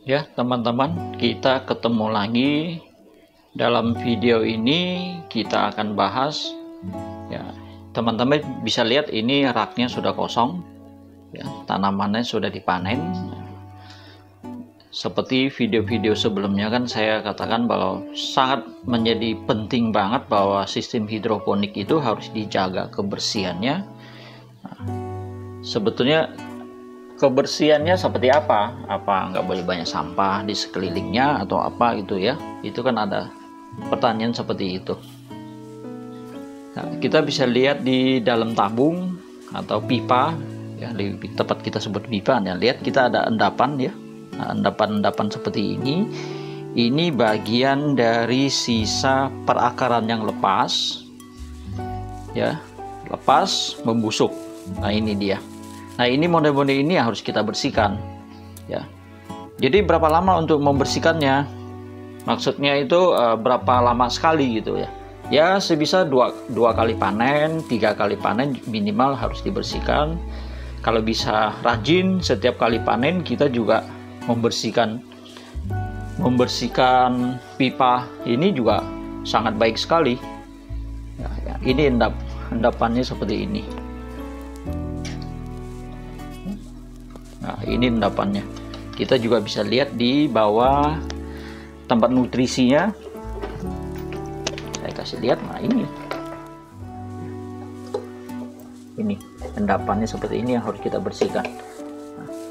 Ya teman-teman, kita ketemu lagi. Dalam video ini kita akan bahas, ya teman-teman bisa lihat ini raknya sudah kosong, ya, tanamannya sudah dipanen. Seperti video-video sebelumnya kan saya katakan bahwa sangat menjadi penting banget bahwa sistem hidroponik itu harus dijaga kebersihannya. Nah, sebetulnya kebersihannya seperti apa? Apa nggak boleh banyak sampah di sekelilingnya atau apa gitu ya? Itu kan ada pertanyaan seperti itu. Nah, kita bisa lihat di dalam tabung atau pipa, ya di tempat kita sebut pipa. Ya, lihat kita ada endapan ya. Nah, endapan-endapan seperti ini. Ini bagian dari sisa perakaran yang lepas, ya, lepas membusuk. Nah ini dia. Nah ini model-model ini harus kita bersihkan, ya. Jadi berapa lama untuk membersihkannya? Maksudnya itu berapa lama sekali gitu ya? Ya sebisa dua kali panen, 3 kali panen minimal harus dibersihkan. Kalau bisa rajin setiap kali panen kita juga membersihkan pipa ini juga sangat baik sekali. Ya, ini endapannya seperti ini. Nah, ini endapannya. Kita juga bisa lihat di bawah tempat nutrisinya. Saya kasih lihat, nah ini endapannya seperti ini yang harus kita bersihkan.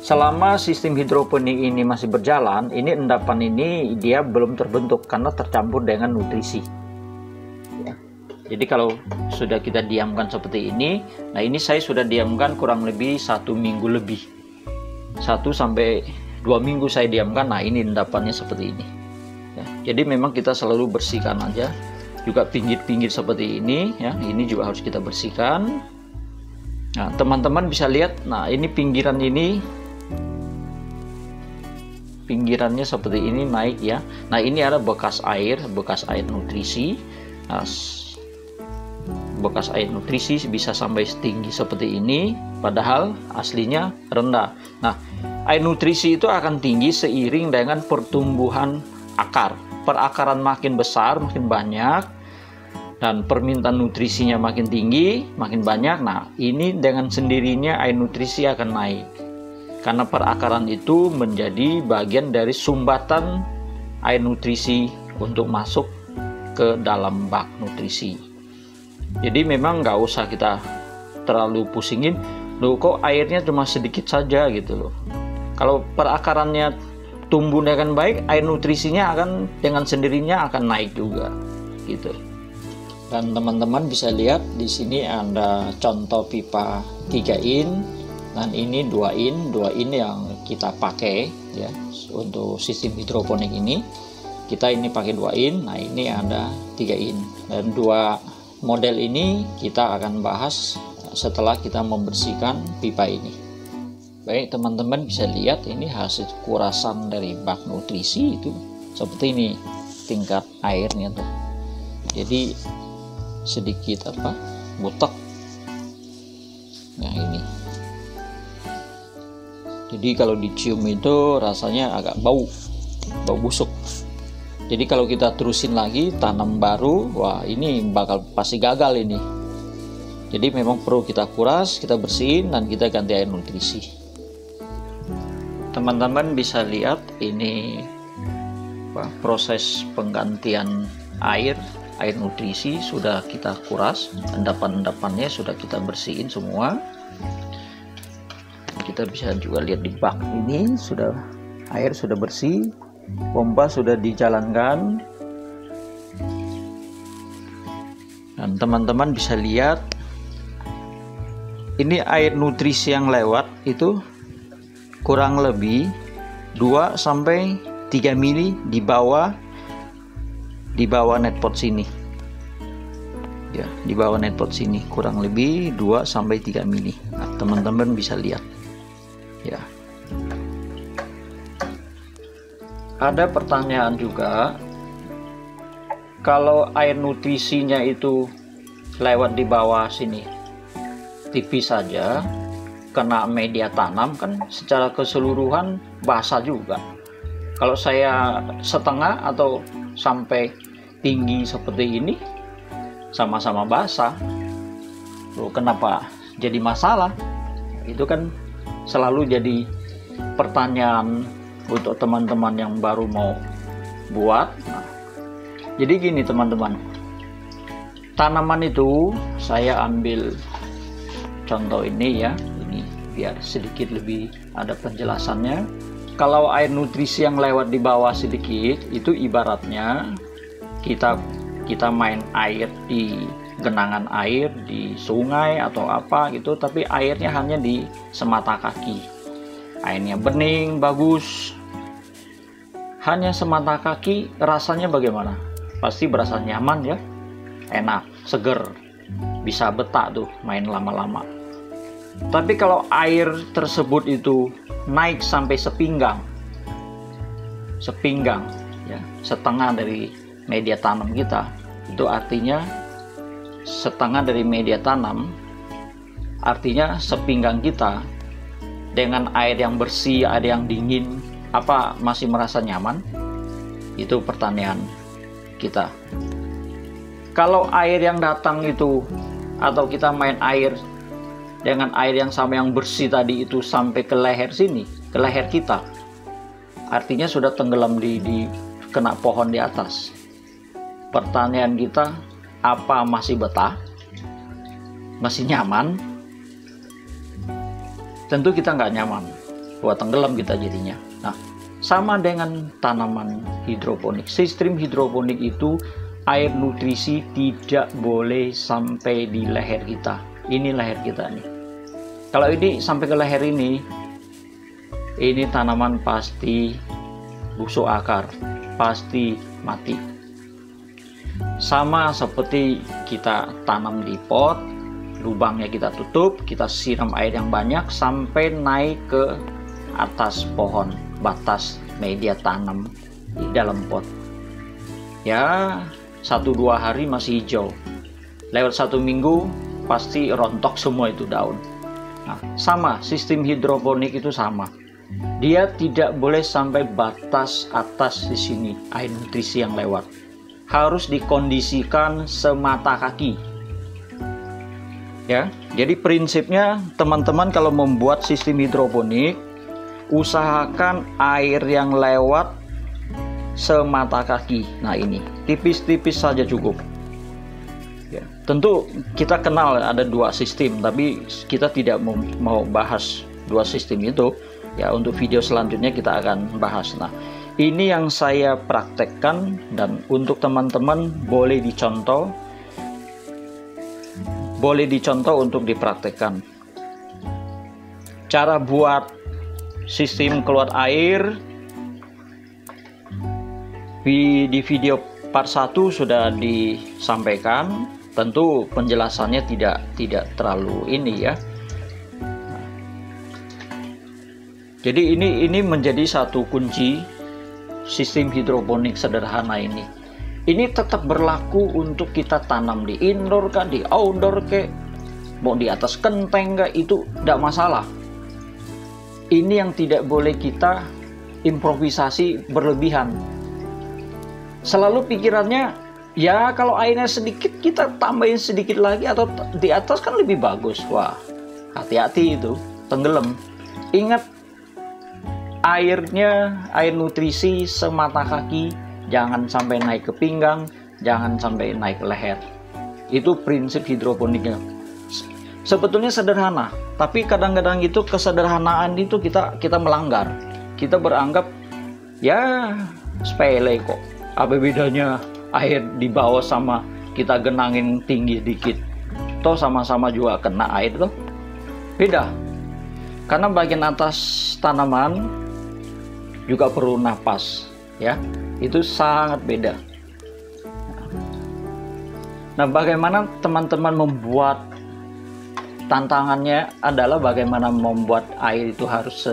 Selama sistem hidroponik ini masih berjalan, ini endapan ini dia belum terbentuk karena tercampur dengan nutrisi. Ya. Jadi kalau sudah kita diamkan seperti ini, nah ini saya sudah diamkan kurang lebih 1 minggu lebih. 1 sampai 2 minggu saya diamkan. Nah ini endapannya seperti ini. Ya. Jadi memang kita selalu bersihkan aja. Juga pinggir-pinggir seperti ini, ya ini juga harus kita bersihkan. Nah teman-teman bisa lihat, nah ini pinggirannya seperti ini naik ya. Nah ini ada bekas air nutrisi. Nah, bekas air nutrisi bisa sampai setinggi seperti ini, padahal aslinya rendah. Nah air nutrisi itu akan tinggi seiring dengan pertumbuhan akar. Perakaran makin besar, makin banyak, dan permintaan nutrisinya makin tinggi, makin banyak. Nah ini dengan sendirinya air nutrisi akan naik. Karena perakaran itu menjadi bagian dari sumbatan air nutrisi untuk masuk ke dalam bak nutrisi. Jadi memang nggak usah kita terlalu pusingin, loh kok airnya cuma sedikit saja gitu loh. Kalau perakarannya tumbuh dengan baik, air nutrisinya akan dengan sendirinya akan naik juga gitu. Dan teman-teman bisa lihat di sini ada contoh pipa 3 in. Dan ini 2 in yang kita pakai ya untuk sistem hidroponik ini. Kita ini pakai 2 in, nah ini ada 3 in. Dan 2 model ini kita akan bahas setelah kita membersihkan pipa ini. Baik teman-teman bisa lihat ini hasil kurasan dari bak nutrisi itu seperti ini tingkat airnya tuh. Jadi sedikit butek. Nah ini. Jadi kalau dicium itu rasanya agak bau busuk. Jadi kalau kita terusin lagi tanam baru, wah ini bakal pasti gagal ini. Jadi memang perlu kita kuras, kita bersihin, dan kita ganti air nutrisi. Teman-teman bisa lihat ini proses penggantian air nutrisi sudah kita kuras, endapan-endapannya sudah kita bersihin semua. Kita bisa juga lihat di bak ini air sudah bersih, pompa sudah dijalankan, dan teman-teman bisa lihat ini air nutrisi yang lewat itu kurang lebih 2 sampai 3 mili di bawah netpot sini. Ya, di bawah netpot sini kurang lebih 2 sampai 3 mili. Nah, teman-teman bisa lihat. Ya. Ada pertanyaan juga, kalau air nutrisinya itu lewat di bawah sini tipis saja, kena media tanam kan secara keseluruhan basah juga. Kalau saya setengah atau sampai tinggi seperti ini, sama-sama basah. Loh, kenapa jadi masalah? Itu kan selalu jadi pertanyaan untuk teman-teman yang baru mau buat. Nah, jadi gini teman-teman, tanaman itu saya ambil contoh ini ya, ini biar sedikit lebih ada penjelasannya. Kalau air nutrisi yang lewat di bawah sedikit, itu ibaratnya kita main air di genangan air di sungai atau apa gitu, tapi airnya hanya di semata kaki. Airnya bening, bagus. Hanya semata kaki, rasanya bagaimana? Pasti berasa nyaman ya, enak, seger, bisa betah tuh main lama-lama. Tapi kalau air tersebut itu naik sampai sepinggang ya, setengah dari media tanam kita, itu artinya setengah dari media tanam, artinya sepinggang kita dengan air yang bersih, air yang dingin, apa masih merasa nyaman? Itu pertanyaan kita. Kalau air yang datang itu, atau kita main air dengan air yang sama yang bersih tadi itu sampai ke leher sini, ke leher kita, artinya sudah tenggelam di kena pohon di atas. Pertanyaan kita, apa masih betah? Masih nyaman? Tentu kita nggak nyaman. Wah, tenggelam kita jadinya. Nah, sama dengan tanaman hidroponik. Sistem hidroponik itu air nutrisi tidak boleh sampai di leher kita. Ini leher kita nih. Kalau ini sampai ke leher ini tanaman pasti busuk akar, pasti mati. Sama seperti kita tanam di pot, lubangnya kita tutup, kita siram air yang banyak sampai naik ke atas pohon, batas media tanam di dalam pot. Ya, 1-2 hari masih hijau. Lewat 1 minggu pasti rontok semua itu daun. Nah, sama sistem hidroponik itu sama. Dia tidak boleh sampai batas atas di sini air nutrisi yang lewat. Harus dikondisikan semata kaki. Ya, jadi prinsipnya teman-teman kalau membuat sistem hidroponik, usahakan air yang lewat semata kaki. Nah, ini tipis-tipis saja cukup. Ya, tentu kita kenal ada 2 sistem, tapi kita tidak mau bahas 2 sistem itu. Ya, untuk video selanjutnya kita akan bahas. Nah, ini yang saya praktekkan dan untuk teman-teman boleh dicontoh untuk dipraktekkan. Cara buat sistem keluar air di video part 1 sudah disampaikan. Tentu penjelasannya tidak terlalu ini ya. Jadi ini menjadi satu kunci sistem hidroponik sederhana ini. Ini tetap berlaku untuk kita tanam di indoor kah, di outdoor kah, mau di atas genteng kah, itu tidak masalah. Ini yang tidak boleh kita improvisasi berlebihan. Selalu pikirannya, ya kalau airnya sedikit kita tambahin sedikit lagi atau di atas kan lebih bagus. Wah, hati-hati itu, tenggelam. Ingat, air nutrisi semata kaki, jangan sampai naik ke pinggang, jangan sampai naik ke leher. Itu prinsip hidroponiknya. Sebetulnya sederhana, tapi kadang-kadang itu kesederhanaan itu kita melanggar. Kita beranggap ya sepele kok. Apa bedanya air di bawah sama kita genangin tinggi dikit? Toh sama-sama juga kena air tuh. Beda. Karena bagian atas tanaman juga perlu napas, ya. Itu sangat beda. Nah, bagaimana teman-teman membuat, tantangannya adalah bagaimana membuat air itu harus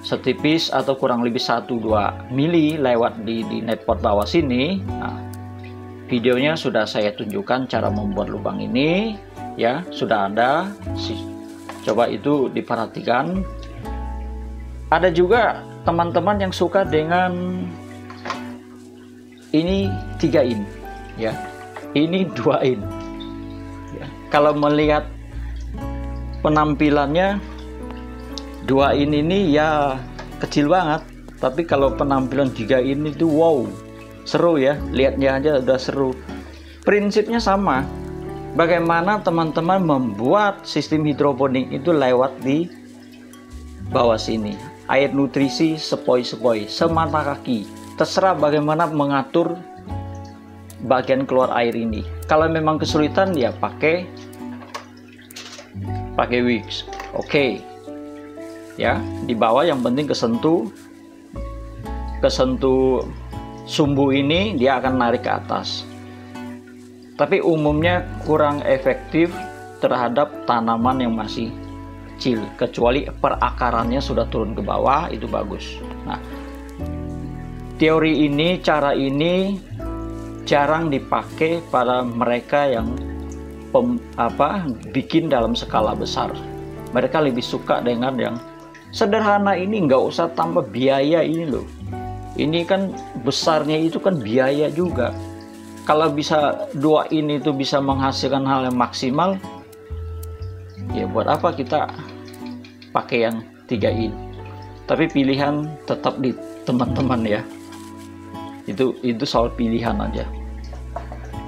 setipis atau kurang lebih 1-2 mili lewat di netpot bawah sini. Nah, videonya sudah saya tunjukkan cara membuat lubang ini, ya, sudah ada. Coba itu diperhatikan. Ada juga teman-teman yang suka dengan ini 3 in ya, ini 2 in ya. Kalau melihat penampilannya 2 in ini ya kecil banget, tapi kalau penampilan 3 in itu wow, seru ya, lihatnya aja udah seru. Prinsipnya sama, bagaimana teman-teman membuat sistem hidroponik itu lewat di bawah sini, air nutrisi sepoi-sepoi, semata kaki. Terserah bagaimana mengatur bagian keluar air ini. Kalau memang kesulitan ya pakai wicks. Oke. Ya, di bawah yang penting kesentuh sumbu ini, dia akan narik ke atas. Tapi umumnya kurang efektif terhadap tanaman yang masih kecil, kecuali perakarannya sudah turun ke bawah, itu bagus. Nah, teori ini, cara ini jarang dipakai pada mereka yang bikin dalam skala besar. Mereka lebih suka dengan yang sederhana ini, nggak usah tambah biaya ini loh. Ini kan besarnya itu kan biaya juga. Kalau bisa 2 in itu bisa menghasilkan hal yang maksimal, ya buat apa kita pakai yang 3 in? Tapi pilihan tetap di teman-teman ya. Itu soal pilihan aja.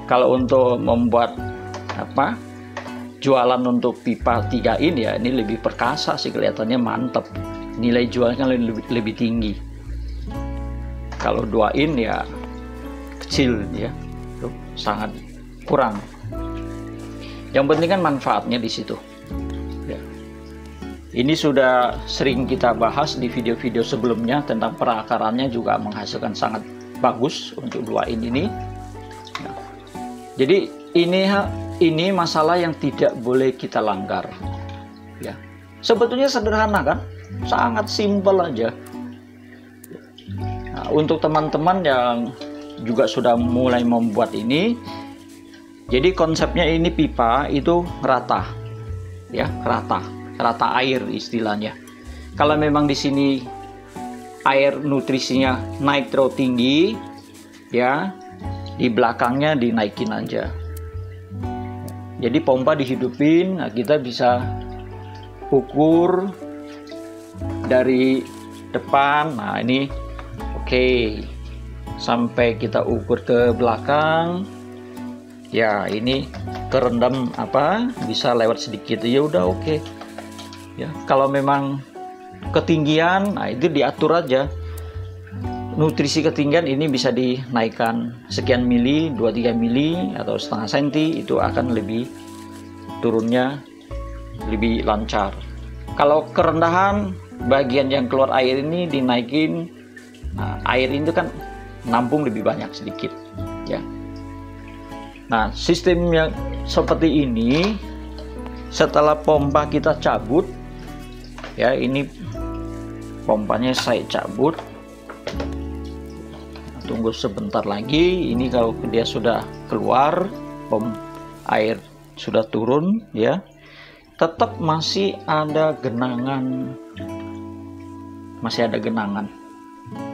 Kalau untuk membuat jualan untuk pipa 3 in ya, ini lebih perkasa sih, kelihatannya mantep, nilai jualnya lebih tinggi. Kalau 2 in ya kecil ya, sangat kurang. Yang penting kan manfaatnya di situ ya. Ini sudah sering kita bahas di video-video sebelumnya tentang perakarannya, juga menghasilkan sangat bagus untuk 2 in ini. Nah, jadi ini masalah yang tidak boleh kita langgar ya. Sebetulnya sederhana kan, sangat simpel aja. Nah, untuk teman-teman yang juga sudah mulai membuat ini, jadi konsepnya ini pipa itu rata ya, rata air istilahnya. Kalau memang di sini air nutrisinya naik terlalu tinggi ya, di belakangnya dinaikin aja. Jadi pompa dihidupin, nah kita bisa ukur dari depan. Nah ini oke. Sampai kita ukur ke belakang ya, ini kerendam bisa lewat sedikit ya udah oke ya. Kalau memang ketinggian, nah itu diatur aja. Nutrisi ketinggian ini bisa dinaikkan sekian mili, 2-3 mili atau setengah senti, itu akan lebih turunnya lebih lancar. Kalau kerendahan, bagian yang keluar air ini dinaikin, nah air itu kan nampung lebih banyak sedikit ya. Nah, sistem yang seperti ini setelah pompa kita cabut ya, ini pompanya saya cabut, tunggu sebentar lagi. Ini kalau dia sudah keluar, air sudah turun ya, tetap masih ada genangan,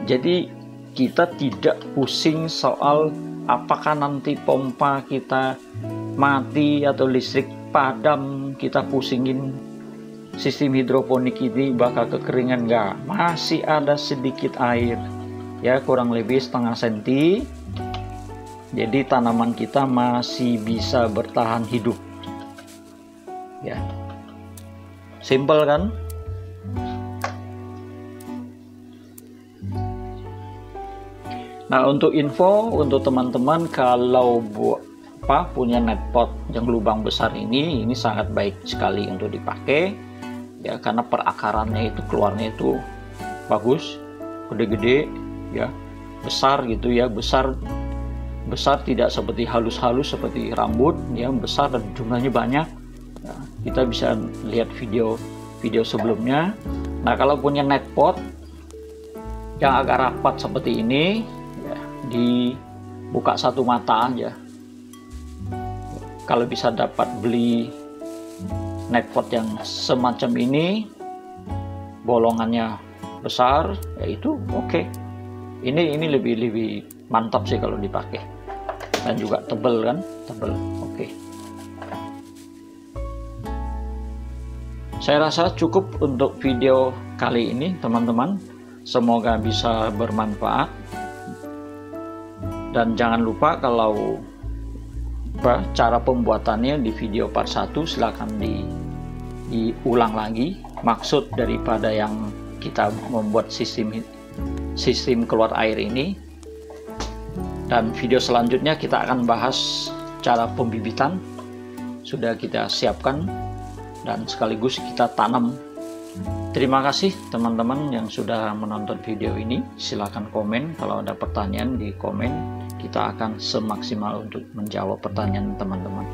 jadi kita tidak pusing soal apakah nanti pompa kita mati atau listrik padam, kita pusingin sistem hidroponik ini bakal kekeringan. Enggak, masih ada sedikit air ya, kurang lebih setengah senti. Jadi tanaman kita masih bisa bertahan hidup ya. Simple kan? Nah, untuk info untuk teman-teman, kalau punya netpot yang lubang besar ini sangat baik sekali untuk dipakai ya, karena perakarannya itu keluarnya itu bagus, gede-gede ya, besar gitu ya, besar tidak seperti halus-halus seperti rambut ya, besar dan jumlahnya banyak. Nah, kita bisa lihat video sebelumnya. Nah, kalau punya netpot yang agak rapat seperti ini ya, dibuka satu mata aja. Kalau bisa dapat beli netpot yang semacam ini, bolongannya besar, yaitu oke. Ini lebih mantap sih kalau dipakai, dan juga tebel kan, tebel. Oke. Saya rasa cukup untuk video kali ini teman-teman. Semoga bisa bermanfaat. Dan jangan lupa kalau cara pembuatannya di video part 1 silahkan diulang lagi maksud daripada yang kita membuat sistem keluar air ini. Dan video selanjutnya kita akan bahas cara pembibitan, sudah kita siapkan dan sekaligus kita tanam. Terima kasih teman-teman yang sudah menonton video ini. Silahkan komen kalau ada pertanyaan di komen. Kita akan semaksimal untuk menjawab pertanyaan teman-teman.